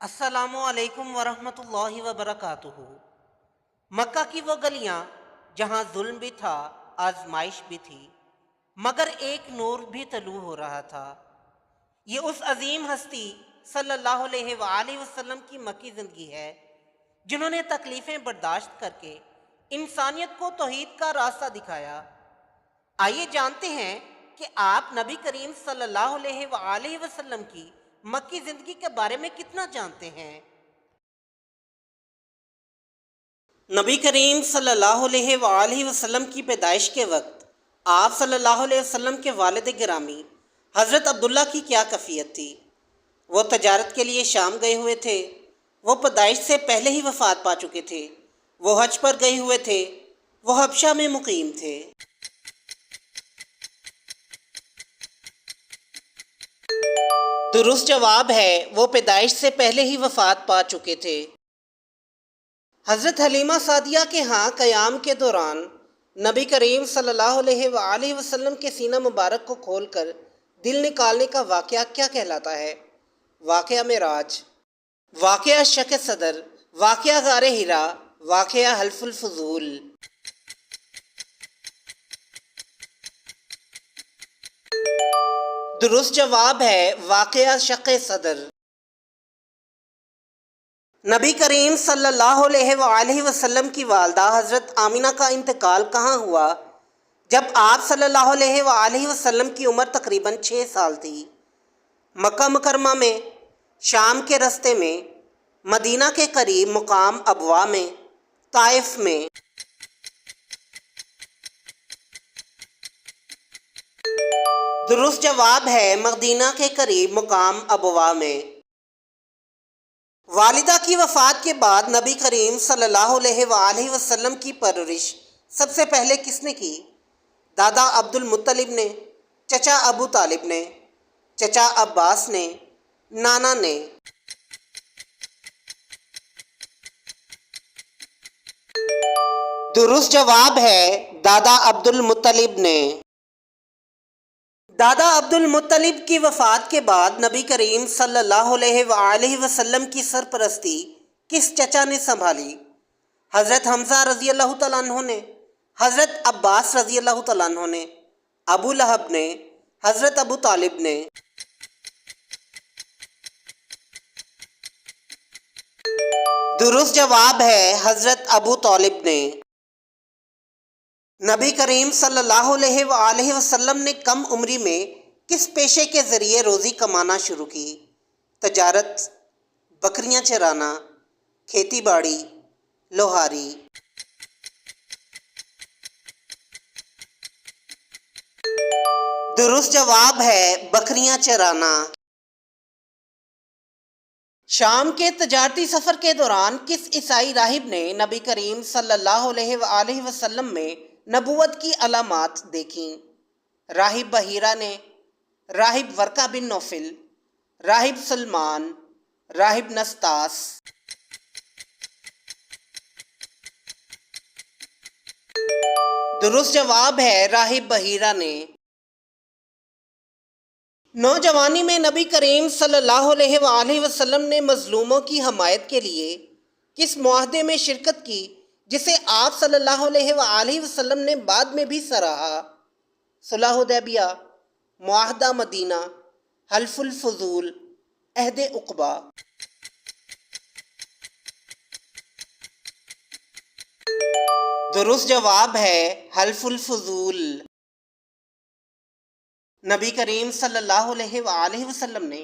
السلام علیکم ورحمۃ اللہ وبرکاتہ۔ مکہ کی وہ گلیاں جہاں ظلم بھی تھا، آزمائش بھی تھی، مگر ایک نور بھی طلوع ہو رہا تھا۔ یہ اس عظیم ہستی صلی اللہ علیہ وآلہ وسلم کی مکی زندگی ہے جنہوں نے تکلیفیں برداشت کر کے انسانیت کو توحید کا راستہ دکھایا۔ آئیے جانتے ہیں کہ آپ نبی کریم صلی اللہ علیہ وآلہ وسلم کی مکی زندگی کے بارے میں کتنا جانتے ہیں۔ نبی کریم صلی اللہ علیہ وآلہ وسلم کی پیدائش کے وقت آپ صلی اللہ علیہ وسلم کے والد گرامی حضرت عبداللہ کی کیا کیفیت تھی؟ وہ تجارت کے لیے شام گئے ہوئے تھے، وہ پیدائش سے پہلے ہی وفات پا چکے تھے، وہ حج پر گئے ہوئے تھے، وہ حبشہ میں مقیم تھے۔ درست جواب ہے وہ پیدائش سے پہلے ہی وفات پا چکے تھے۔ حضرت حلیمہ سعدیہ کے ہاں قیام کے دوران نبی کریم صلی اللہ علیہ وآلہ وسلم کے سینہ مبارک کو کھول کر دل نکالنے کا واقعہ کیا کہلاتا ہے؟ واقعہ معراج، واقعہ شق صدر، واقعہ غار حرا، واقعہ حلف الفضول۔ درست جواب ہے واقعہ شق صدر۔ نبی کریم صلی اللہ علیہ وآلہ وسلم کی والدہ حضرت آمینہ کا انتقال کہاں ہوا جب آپ صلی اللہ علیہ وآلہ وسلم کی عمر تقریباً 6 سال تھی؟ مکہ مکرمہ میں، شام کے رستے میں، مدینہ کے قریب مقام ابوا میں، طائف میں۔ درست جواب ہے مدینہ کے قریب مقام ابوا میں۔ والدہ کی وفات کے بعد نبی کریم صلی اللہ علیہ وآلہ وسلم کی پرورش سب سے پہلے کس نے کی؟ دادا عبد المطلب نے، چچا ابو طالب نے، چچا عباس نے، نانا نے؟ درست جواب ہے دادا عبد المطلب نے۔ دادا عبد المطلب کی وفات کے بعد نبی کریم صلی اللہ علیہ وآلہ وسلم کی سرپرستی کس چچا نے سنبھالی؟ حضرت حمزہ رضی اللہ تعالیٰ عنہ نے، حضرت عباس رضی اللہ تعالیٰ عنہ نے، ابو لہب نے، حضرت ابو طالب نے؟ درست جواب ہے حضرت ابو طالب نے۔ نبی کریم صلی اللہ علیہ وآلہ وسلم نے کم عمری میں کس پیشے کے ذریعے روزی کمانا شروع کی؟ تجارت، بکریاں چرانا، کھیتی باڑی، لوہاری؟ درست جواب ہے بکریاں چرانا۔ شام کے تجارتی سفر کے دوران کس عیسائی راہب نے نبی کریم صلی اللہ علیہ وآلہ وسلم میں نبوت کی علامات دیکھیں؟ راہب بحیرہ نے، راہب ورقہ بن نوفل، راہب سلمان، راہب نستاس؟ درست جواب ہے راہب بحیرہ نے۔ نوجوانی میں نبی کریم صلی اللہ علیہ وآلہ وسلم نے مظلوموں کی حمایت کے لیے کس معاہدے میں شرکت کی جسے آپ صلی اللہ علیہ وآلہ وسلم نے بعد میں بھی سراہا؟ صلح حدیبیہ، معاہدہ مدینہ، حلف الفضول، عہد عقبہ؟ درست جواب ہے حلف الفضول۔ نبی کریم صلی اللہ علیہ وآلہ وسلم نے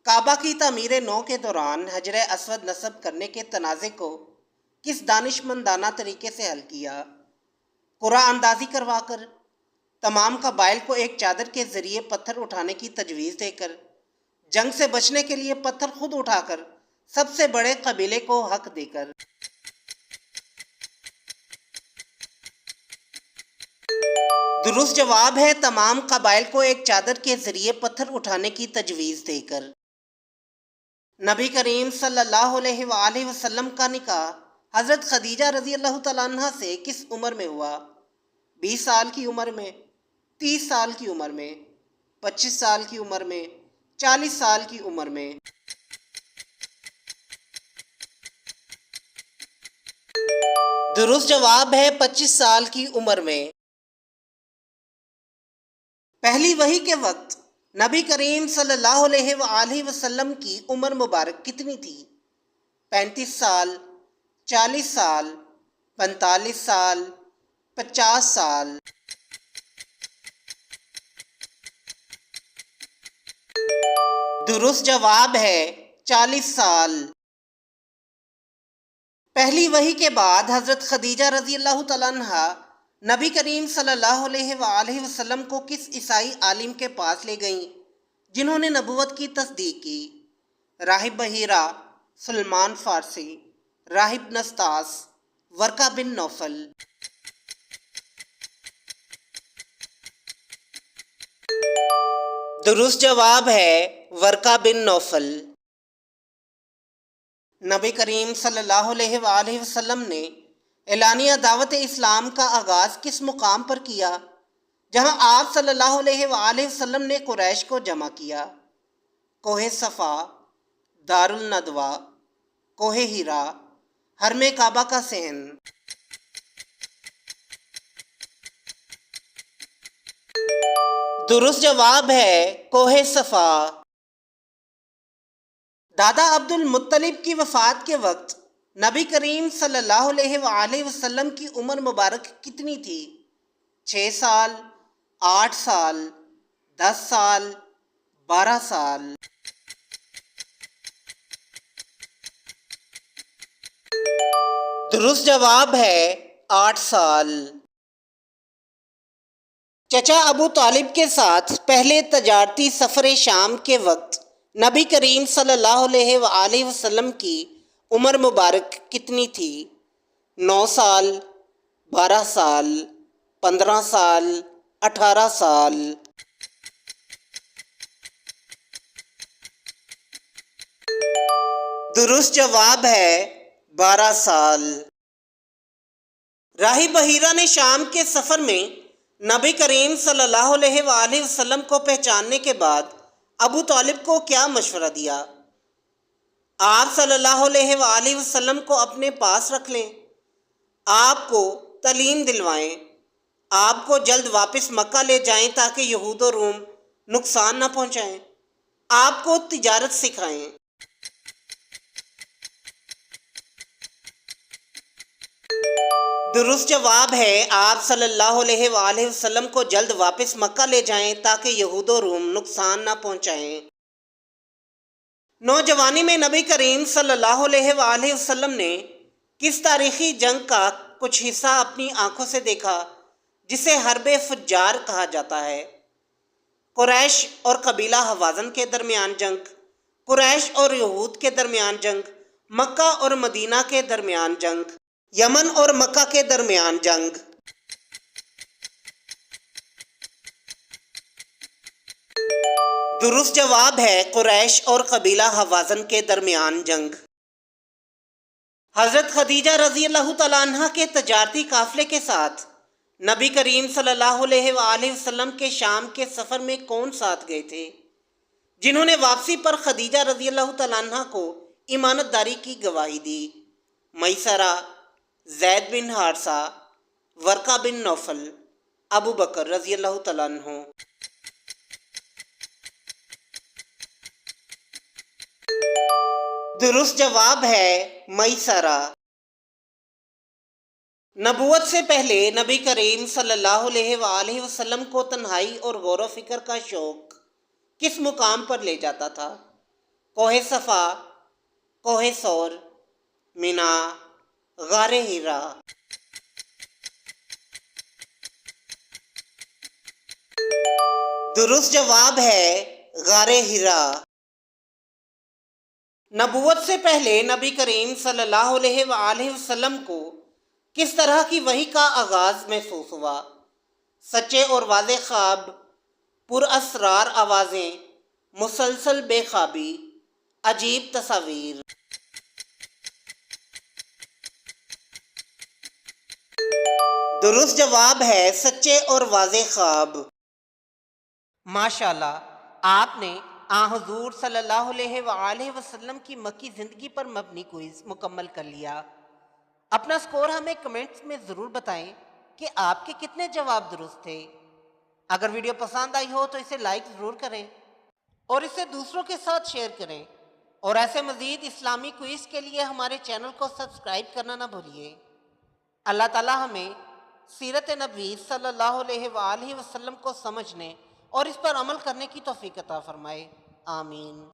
کعبہ کی تعمیر نو کے دوران حجر اسود نصب کرنے کے تنازع کو کس دانش مندانہ طریقے سے حل کیا؟ قرعہ اندازی کروا کر، تمام قبائل کو ایک چادر کے ذریعے پتھر اٹھانے کی تجویز دے کر، جنگ سے بچنے کے لیے پتھر خود اٹھا کر، سب سے بڑے قبیلے کو حق دے کر؟ درست جواب ہے تمام قبائل کو ایک چادر کے ذریعے پتھر اٹھانے کی تجویز دے کر۔ نبی کریم صلی اللہ علیہ وآلہ وسلم کا نکاح حضرت خدیجہ رضی اللہ تعالیٰ عنہ سے کس عمر میں ہوا؟ 20 سال کی عمر میں، 30 سال کی عمر میں، 25 سال کی عمر میں، 40 سال کی عمر میں؟ درست جواب ہے 25 سال کی عمر میں۔ پہلی وحی کے وقت نبی کریم صلی اللہ علیہ وآلہ وسلم کی عمر مبارک کتنی تھی؟ 35 سال، 40 سال، 45 سال، 50 سال۔ درست جواب ہے 40 سال۔ پہلی وحی کے بعد حضرت خدیجہ رضی اللہ تعالیٰ عنہ نبی کریم صلی اللہ علیہ وآلہ وسلم کو کس عیسائی عالم کے پاس لے گئیں جنہوں نے نبوت کی تصدیق کی؟ راہب بحیرہ، سلمان فارسی، راہب نستاس، ورقہ بن نوفل۔ درست جواب ہے ورقہ بن نوفل۔ نبی کریم صلی اللہ علیہ وآلہ وسلم نے اعلانیہ دعوت اسلام کا آغاز کس مقام پر کیا جہاں آپ صلی اللہ علیہ وآلہ وسلم نے قریش کو جمع کیا؟ کوہ صفا، دار الندوہ، کوہ ہیرا، حرم کعبہ کا صحن۔ درست جواب ہے کوہ صفا۔ دادا عبد المطلب کی وفات کے وقت نبی کریم صلی اللہ علیہ وآلہ وسلم کی عمر مبارک کتنی تھی؟ 6 سال، 8 سال، 10 سال، 12 سال۔ درست جواب ہے 8 سال۔ چچا ابو طالب کے ساتھ پہلے تجارتی سفر شام کے وقت نبی کریم صلی اللہ علیہ وآلہ وسلم کی عمر مبارک کتنی تھی؟ 9 سال، 12 سال، 15 سال، 18 سال۔ درست جواب ہے 12 سال۔ راہب بحیرہ نے شام کے سفر میں نبی کریم صلی اللہ علیہ وآلہ وسلم کو پہچاننے کے بعد ابو طالب کو کیا مشورہ دیا؟ آپ صلی اللہ علیہ وآلہ وسلم کو اپنے پاس رکھ لیں، آپ کو تعلیم دلوائیں، آپ کو جلد واپس مکہ لے جائیں تاکہ یہود و روم نقصان نہ پہنچائیں، آپ کو تجارت سکھائیں۔ درست جواب ہے آپ صلی اللہ علیہ وآلہ وسلم کو جلد واپس مکہ لے جائیں تاکہ یہود و روم نقصان نہ پہنچائیں۔ نوجوانی میں نبی کریم صلی اللہ علیہ وآلہ وسلم نے کس تاریخی جنگ کا کچھ حصہ اپنی آنکھوں سے دیکھا جسے حرب فجار کہا جاتا ہے؟ قریش اور قبیلہ حوازن کے درمیان جنگ، قریش اور یہود کے درمیان جنگ، مکہ اور مدینہ کے درمیان جنگ، یمن اور مکہ کے درمیان جنگ۔ درست جواب ہے قریش اور قبیلہ حوازن کے درمیان جنگ۔ حضرت خدیجہ رضی اللہ تعالیٰ عنہ کے تجارتی قافلے کے ساتھ نبی کریم صلی اللہ علیہ وآلہ وسلم کے شام کے سفر میں کون ساتھ گئے تھے جنہوں نے واپسی پر خدیجہ رضی اللہ تعالیٰ عنہ کو امانت داری کی گواہی دی؟ میسرہ، زید بن حارثہ، ورقہ بن نوفل، ابو بکر رضی اللہ تعالیٰ عنہ۔ درست جواب ہے میسرہ۔ نبوت سے پہلے نبی کریم صلی اللہ علیہ وآلہ وسلم کو تنہائی اور غور و فکر کا شوق کس مقام پر لے جاتا تھا؟ کوہ صفا، کوہ ثور، مینا، غار ہیرا۔ درست جواب ہے غار ہیرا۔ نبوت سے پہلے نبی کریم صلی اللہ علیہ وآلہ وسلم کو کس طرح کی وحی کا آغاز محسوس ہوا؟ سچے اور واضح خواب، پر اسرار آوازیں، مسلسل بے خوابی، عجیب تصاویر۔ درست جواب ہے سچے اور واضح خواب۔ ماشاءاللہ، آپ نے حضور صلی اللہ علیہ وآلہ وسلم کی مکی زندگی پر مبنی کوئز مکمل کر لیا۔ اپنا سکور ہمیں کمنٹس میں ضرور بتائیں کہ آپ کے کتنے جواب درست تھے۔ اگر ویڈیو پسند آئی ہو تو اسے لائک ضرور کریں اور اسے دوسروں کے ساتھ شیئر کریں، اور ایسے مزید اسلامی کوئز کے لیے ہمارے چینل کو سبسکرائب کرنا نہ بھولیے۔ اللہ تعالی ہمیں سیرت نبی صلی اللہ علیہ وآلہ وسلم کو سمجھنے اور اس پر عمل کرنے کی توفیق عطا فرمائے، آمین۔